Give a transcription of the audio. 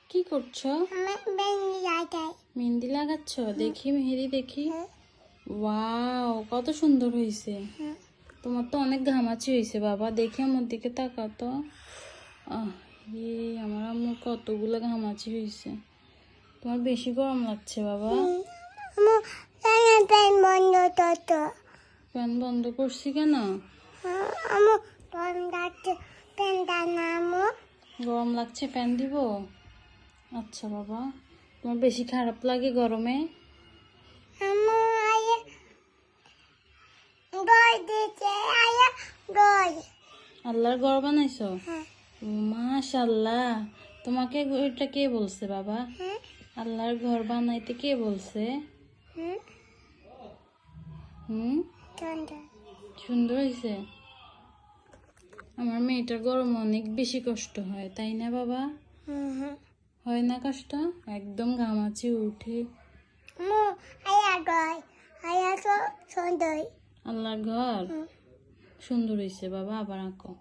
কি করছো? মেহেন্দি লাগাচ্ছ? দেখি মেহেদি দেখি। ওয়াও, কত সুন্দর হয়েছে। তোমার তো অনেক ঘামাচি হয়েছে বাবা, দেখি আমার দিকে তাকাও তো। আমার আম্মুর কতগুলো ঘামাচি হয়েছে। তোমার বেশি গরম লাগছে বাবা। ফ্যান বন্ধ করছি কেন? গরম লাগছে, ফ্যান দিব? আচ্ছা বাবা, তোমার বেশি খারাপ লাগে গরমে? আল্লাহর ঘর বানাইছো? মাশাআল্লাহ। তোমাকে এটা কে বলছে বাবা? আল্লাহর ঘর বানাইতে কে বলছে? সুন্দর হয়েছে। আমার মেয়েটার গরম অনেক বেশি কষ্ট হয়, তাই না বাবা? হয় না কষ্ট? একদম ঘামাচি উঠে। আল্লাহর ঘর সুন্দর হয়েছে বাবা, আবার আঁকো।